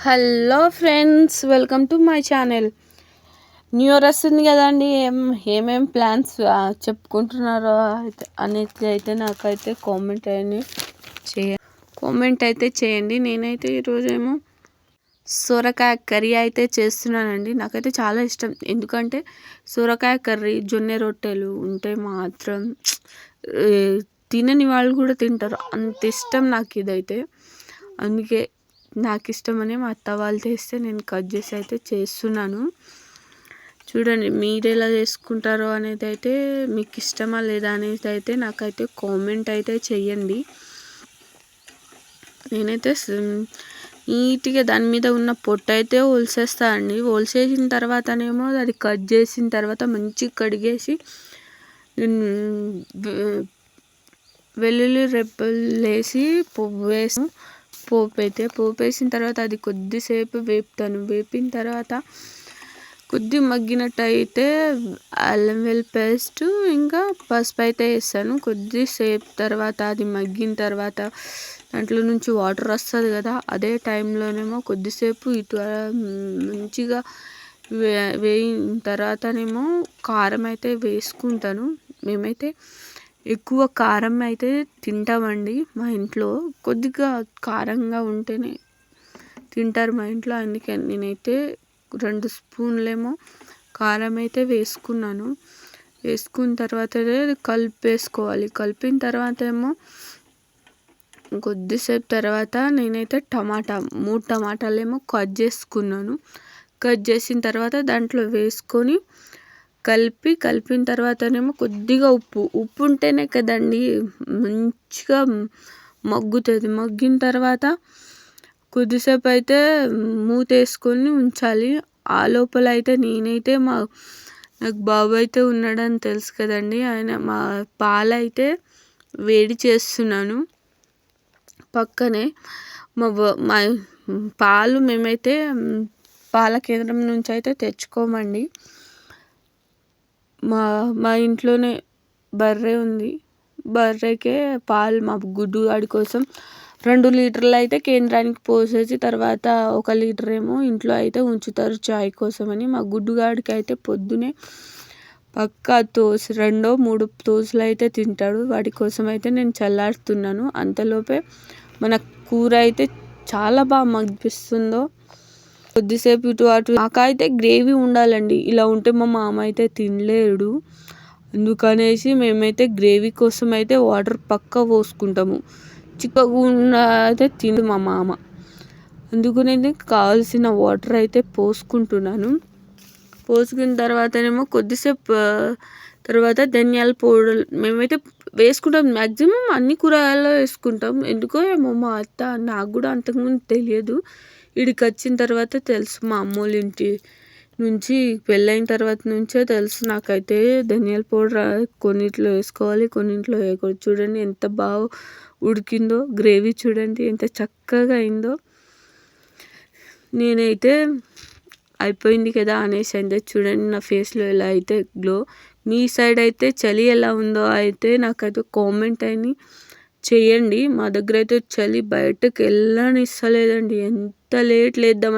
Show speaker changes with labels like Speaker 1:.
Speaker 1: Hello friends, welcome to my channel. New year వస్తుంది కదండి. ఏమేం ప్లాన్స్ చెప్పుకుంటున్నారో అనేది అయితే నాకైతే కామెంట్ అయితే చేయండి. నేనైతే ఈరోజేమో సొరకాయ కర్రీ అయితే చేస్తున్నానండి. నాకైతే చాలా ఇష్టం. ఎందుకంటే సొరకాయ కర్రీ, జొన్న రొట్టెలు ఉంటే మాత్రం తినని వాళ్ళు కూడా తింటారు. అంత ఇష్టం నాకు ఇదైతే. అందుకే నాకు ఇష్టమని మా అత్త వాళ్ళు చేస్తే నేను కట్ చేసి అయితే చేస్తున్నాను. చూడండి, మీరు ఎలా చేసుకుంటారో అనేది అయితే, మీకు ఇష్టమా లేదా అనేది అయితే నాకైతే కామెంట్ అయితే చెయ్యండి. నేనైతే నీట్గా దాని మీద ఉన్న పొట్టు అయితే ఒలిసేస్తా అండి. ఒలిసేసిన తర్వాతనేమో అది కట్ చేసిన తర్వాత మంచిగా కడిగేసి వెల్లుల్లి రెబ్బలు వేసి పోపు వేసిన తర్వాత అది కొద్దిసేపు వేపుతాను. వేపిన తర్వాత కొద్ది మగ్గినట్టు అయితే అల్లం వెల్లుల్లి పేస్ట్ ఇంకా పసుపు అయితే వేస్తాను. కొద్దిసేపు తర్వాత అది మగ్గిన తర్వాత దాంట్లో నుంచి వాటర్ వస్తుంది కదా, అదే టైంలోనేమో కొద్దిసేపు ఇటు మంచిగా వేయిన తర్వాతనేమో కారం అయితే వేసుకుంటాను. మేమైతే ఎక్కువ కారం అయితే తింటామండి మా ఇంట్లో. కొద్దిగా కారంగా ఉంటేనే తింటారు మా ఇంట్లో. అందుకే నేనైతే 2 స్పూన్లేమో కారం అయితే వేసుకున్నాను. వేసుకున్న తర్వాత కలిపేసుకోవాలి. కలిపిన తర్వాత ఏమో కొద్దిసేపు తర్వాత నేనైతే 3 టమాటాలేమో కట్ చేసుకున్నాను. కట్ చేసిన తర్వాత దాంట్లో వేసుకొని కలిపిన తర్వాతనేమో కొద్దిగా ఉప్పు ఉంటేనే కదండి మంచిగా మగ్గుతుంది. మగ్గిన తర్వాత కొద్దిసేపు అయితే మూత వేసుకొని ఉంచాలి. ఆ లోపల అయితే నేనైతే నాకు బాబు అయితే ఉన్నాడని తెలుసు కదండి, మా పాలైతే వేడి చేస్తున్నాను. పక్కనే మా పాలు మేమైతే పాల కేంద్రం నుంచి అయితే తెచ్చుకోమండి. మా ఇంట్లోనే బర్రె ఉంది. బర్రెకే పాలు మా గుడ్డుగాడి కోసం 2 లీటర్లు అయితే కేంద్రానికి పోసేసి తర్వాత 1 లీటర్ ఏమో ఇంట్లో అయితే ఉంచుతారు చాయ్ కోసమని. మా గుడ్డుగాడికి అయితే పొద్దునే పక్కా 2-3 తోసులు అయితే తింటాడు. వాటి కోసం అయితే నేను చల్లారుతున్నాను. అంతలోపే మన కూర అయితే చాలా బాగా మగ్గిస్తుందో. కొద్దిసేపు ఇటు అటు. నాకైతే గ్రేవీ ఉండాలండి. ఇలా ఉంటే మా మామ అయితే తినలేడు. అందుకనేసి మేమైతే గ్రేవీ కోసం అయితే వాటర్ పక్కా పోసుకుంటాము. చిక్కగా అయితే తిండు మా మామ. అందుకనే కావాల్సిన వాటర్ అయితే పోసుకుంటున్నాను. పోసుకున్న తర్వాతనేమో కొద్దిసేపు తర్వాత ధనియాల పౌడర్ మేమైతే వేసుకుంటాం. మ్యాక్సిమం అన్ని కూరగాయల్లో వేసుకుంటాం. ఎందుకో ఏమో మా అత్త, నాకు కూడా అంతకుముందు తెలియదు. ఇక్కడికి వచ్చిన తర్వాత తెలుసు. మా అమ్మోళ్ళ ఇంటి నుంచి పెళ్ళైన తర్వాత నుంచే తెలుసు నాకైతే. ధనియాల పౌడర్ కొన్నిట్లో వేసుకోవాలి, కొన్నింట్లో వేయకూడదు. చూడండి ఎంత బాగా ఉడికిందో. గ్రేవీ చూడండి ఎంత చక్కగా అయిందో. నేనైతే అయిపోయింది కదా అనేసి అయితే చూడండి నా ఫేస్లో ఎలా అయితే గ్లో. మీ సైడ్ అయితే చలి ఎలా ఉందో అయితే నాకైతే కామెంట్ అని చేయండి. మా దగ్గర అయితే చలి బయటకు వెళ్ళనిస్తలేదండి. ఎంత లేట్ లేద్దామని